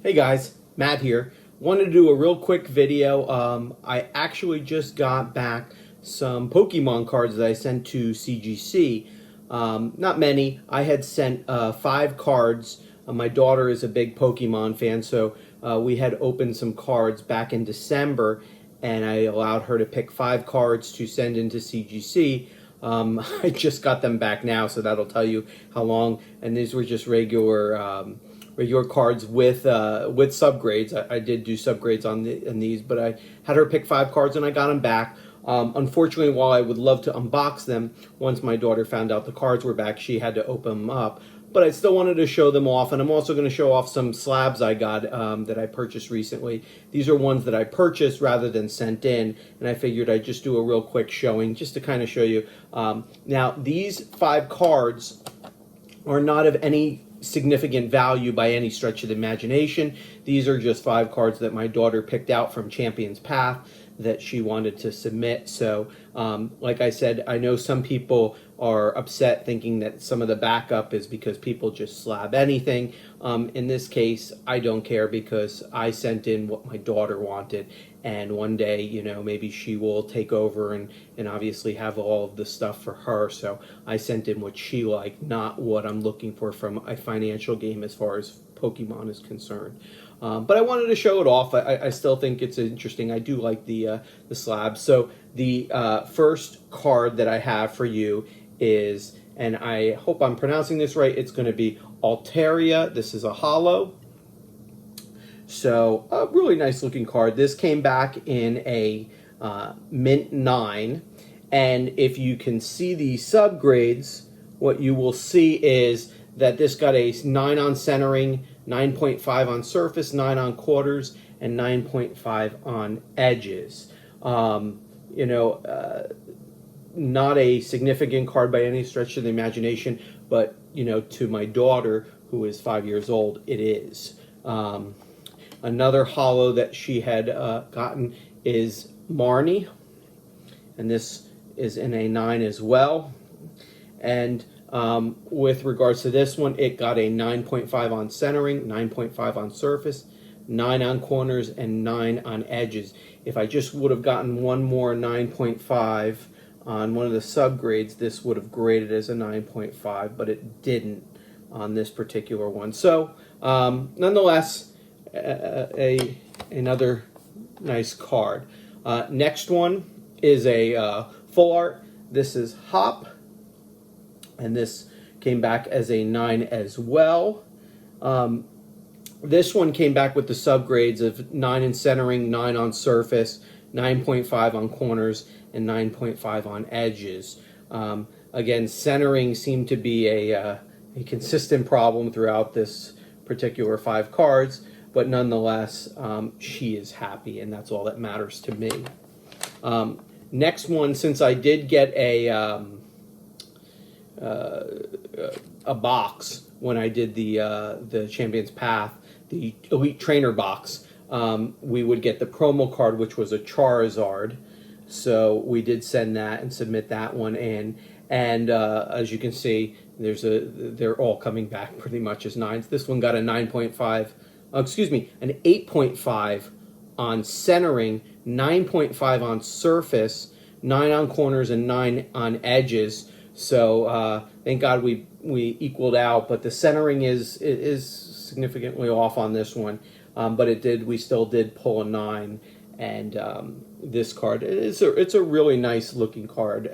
Hey guys, Matt here. Wanted to do a real quick video. I actually just got back some Pokemon cards that I sent to CGC. Not many. I had sent 5 cards. My daughter is a big Pokemon fan, so we had opened some cards back in December, and I allowed her to pick 5 cards to send into CGC. I just got them back now, so that'll tell you how long. And these were just regular cards with subgrades. I did do subgrades on these, but I had her pick 5 cards and I got them back. Unfortunately, while I would love to unbox them, once my daughter found out the cards were back, she had to open them up. But I still wanted to show them off, and I'm also going to show off some slabs I got that I purchased recently. These are ones that I purchased rather than sent in, and I figured I'd just do a real quick showing just to kind of show you. Now, these 5 cards are not of any significant value by any stretch of the imagination. These are just 5 cards that my daughter picked out from Champion's Path that she wanted to submit. So like I said, I know some people are upset thinking that some of the backup is because people just slab anything. In this case, I don't care because I sent in what my daughter wanted, and one day, you know, maybe she will take over and obviously have all of the stuff for her. So I sent in what she liked, not what I'm looking for from a financial game as far as Pokemon is concerned. But I wanted to show it off. I still think it's interesting. I do like the slabs. So the first card that I have for you is, and I hope I'm pronouncing this right, it's going to be Altaria. This is a holo. So a really nice looking card. This came back in a mint 9, and if you can see the subgrades, what you will see is that this got a 9 on centering, 9.5 on surface, 9 on quarters, and 9.5 on edges. You know, not a significant card by any stretch of the imagination, but, you know, to my daughter, who is 5 years old, it is. Another holo that she had gotten is Marnie, and this is in a 9 as well. And with regards to this one, it got a 9.5 on centering, 9.5 on surface, 9 on corners, and 9 on edges. If I just would have gotten one more 9.5 on one of the subgrades, this would have graded as a 9.5, but it didn't on this particular one. So nonetheless, another nice card. Next one is a full art. This is Hop, and this came back as a 9 as well. This one came back with the subgrades of 9 in centering, 9 on surface, 9.5 on corners, and 9.5 on edges. Again, centering seemed to be a consistent problem throughout this particular 5 cards, but nonetheless, she is happy, and that's all that matters to me. Next one, since I did get a box when I did the Champion's Path, the Elite Trainer box, we would get the promo card, which was a Charizard. So we did send that and submit that one in, and as you can see, they're all coming back pretty much as 9s. This one got a 9.5. Excuse me, an 8.5 on centering, 9.5 on surface, 9 on corners, and 9 on edges. So thank God we equaled out, but the centering is significantly off on this one. But we still did pull a 9, and this card it's a really nice looking card.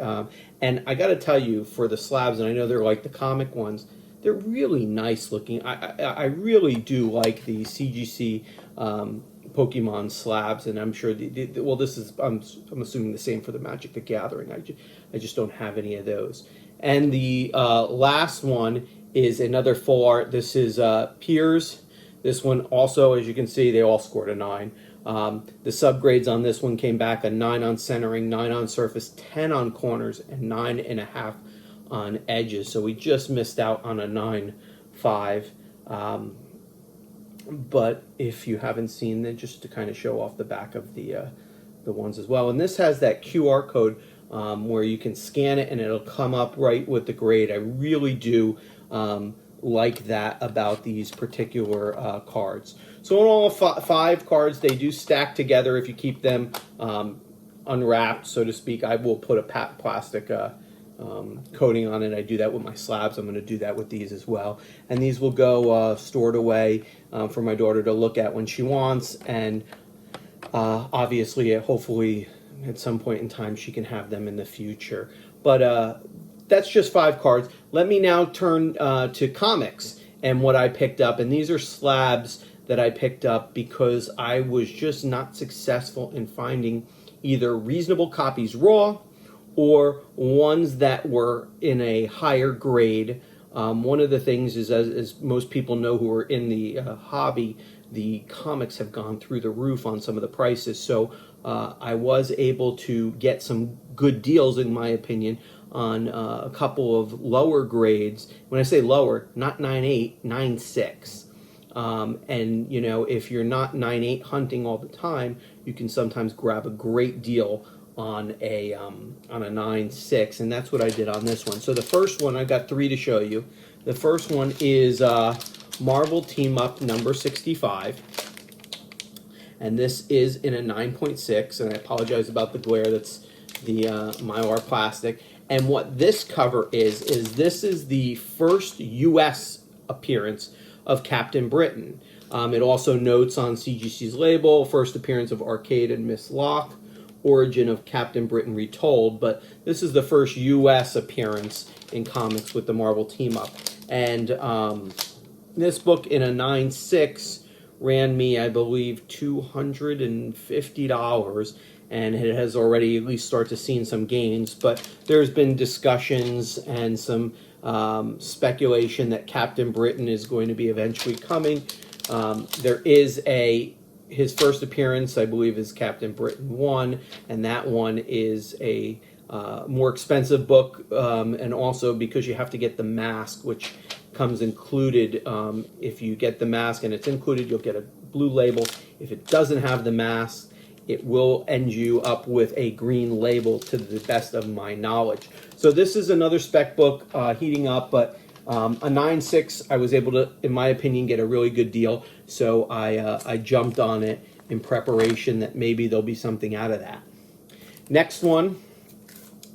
And I got to tell you, for the slabs, and I know they're like the comic ones, they're really nice looking. I really do like the CGC Pokemon slabs, and I'm sure well, this is I'm assuming the same for the Magic the Gathering. I just don't have any of those. And the last one is another full art. This is Piers. This one also, as you can see, they all scored a 9. The subgrades on this one came back a 9 on centering, 9 on surface, 10 on corners, and 9.5 on edges. So we just missed out on a 9.5. But if you haven't seen it, just to kind of show off the back of the ones as well. And this has that QR code where you can scan it and it'll come up right with the grade. I really do like that about these particular cards. So in all 5 cards, they do stack together if you keep them unwrapped, so to speak. I will put a plastic coating on it. I do that with my slabs. I'm going to do that with these as well. And these will go stored away for my daughter to look at when she wants. And obviously, hopefully, at some point in time, she can have them in the future. But that's just 5 cards. Let me now turn to comics and what I picked up. And these are slabs that I picked up because I was just not successful in finding either reasonable copies raw or ones that were in a higher grade. One of the things is, as most people know who are in the hobby, the comics have gone through the roof on some of the prices. So I was able to get some good deals, in my opinion, on a couple of lower grades. When I say lower, not 9.8, 9.6. And, you know, if you're not 9.8 hunting all the time, you can sometimes grab a great deal on a 9.6, and that's what I did on this one. So the first one, I've got 3 to show you. The first one is Marvel Team Up number 65, and this is in a 9.6, and I apologize about the glare. That's the Mylar plastic. And what this cover is this is the first U.S. appearance of Captain Britain. It also notes on CGC's label, first appearance of Arcade and Miss Locke, origin of Captain Britain retold, but this is the first U.S. appearance in comics with the Marvel Team Up. And this book in a 9.6 ran me, I believe, $250, and it has already at least started to see some gains, but there's been discussions and some speculation that Captain Britain is going to be eventually coming. There is his first appearance, I believe, is Captain Britain 1, and that one is a more expensive book, and also because you have to get the mask, which comes included. If you get the mask and it's included, you'll get a blue label. If it doesn't have the mask, it will end you up with a green label, to the best of my knowledge. So this is another spec book heating up, but a 9.6, I was able to, in my opinion, get a really good deal. So I jumped on it in preparation that maybe there'll be something out of that. Next one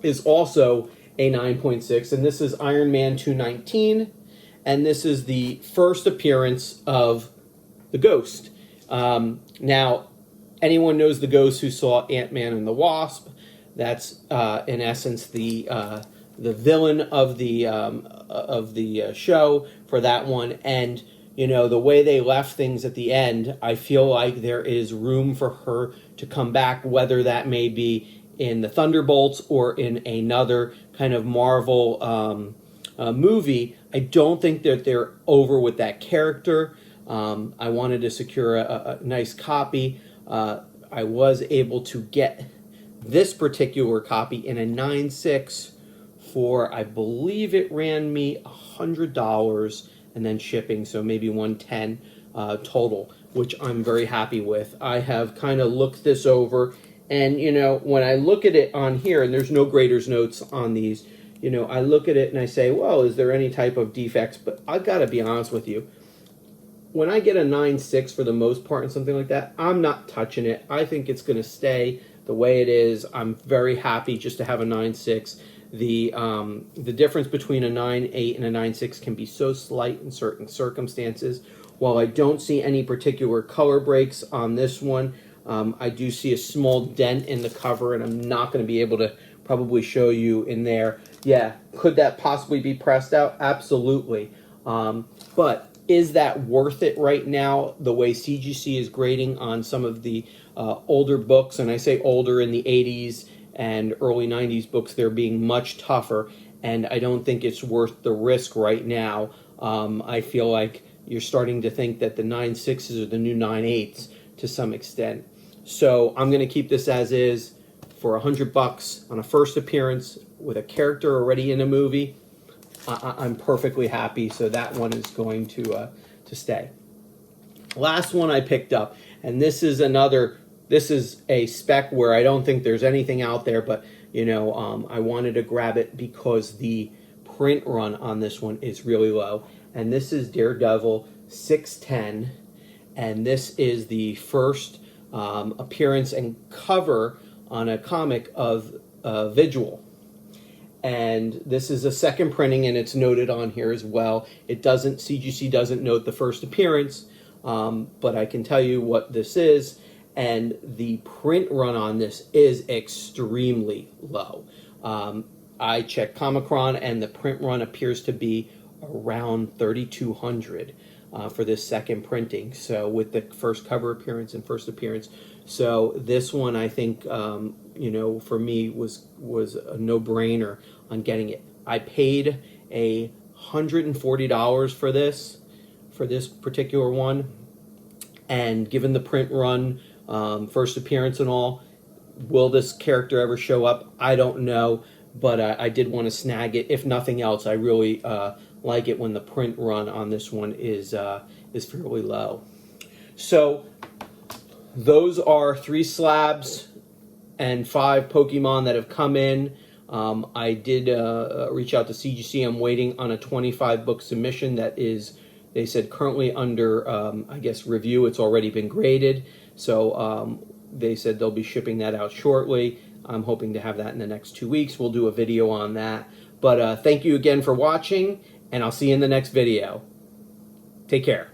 is also a 9.6, and this is Iron Man 219, and this is the first appearance of the Ghost. Now, anyone knows the Ghost who saw Ant-Man and the Wasp. That's in essence the villain of the show for that one. And you know, the way they left things at the end, I feel like there is room for her to come back, whether that may be in the Thunderbolts or in another kind of Marvel movie. I don't think that they're over with that character. I wanted to secure a nice copy. I was able to get this particular copy in a 9.6 for, I believe it ran me $100 and then shipping, so maybe $110 total, which I'm very happy with. I have kind of looked this over, and you know, when I look at it on here, and there's no grader's notes on these, you know, I look at it and I say, well, is there any type of defects? But I've got to be honest with you. When I get a 9.6 for the most part and something like that, I'm not touching it. I think it's going to stay the way it is. I'm very happy just to have a 9.6. The difference between a 9.8 and a 9.6 can be so slight in certain circumstances. While I don't see any particular color breaks on this one, I do see a small dent in the cover, and I'm not going to be able to probably show you in there. Yeah, could that possibly be pressed out? Absolutely. But is that worth it right now, the way CGC is grading on some of the older books? And I say older, in the 80s and early 90s books, they're being much tougher, and I don't think it's worth the risk right now. I feel like you're starting to think that the 9.6s are the new 9.8s to some extent. So I'm going to keep this as is for $100 on a first appearance with a character already in a movie. I'm perfectly happy, so that one is going to stay. Last one I picked up, and this is a spec where I don't think there's anything out there, but you know, I wanted to grab it because the print run on this one is really low, and this is Daredevil 610, and this is the first appearance and cover on a comic of Visual. And this is a second printing, and it's noted on here as well. CGC doesn't note the first appearance, but I can tell you what this is, and the print run on this is extremely low. I checked Comicron, and the print run appears to be around 3,200 for this second printing. So with the first cover appearance and first appearance, so this one I think for me was a no-brainer on getting it. I paid $140 for this particular one, and given the print run, first appearance and all, will this character ever show up? I don't know, but I did want to snag it. If nothing else, I really like it when the print run on this one is fairly low. So those are 3 slabs and 5 Pokemon that have come in. I did reach out to CGC. I'm waiting on a 25 book submission that is, they said, currently under, I guess, review. It's already been graded. So they said they'll be shipping that out shortly. I'm hoping to have that in the next 2 weeks. We'll do a video on that. But thank you again for watching, and I'll see you in the next video. Take care.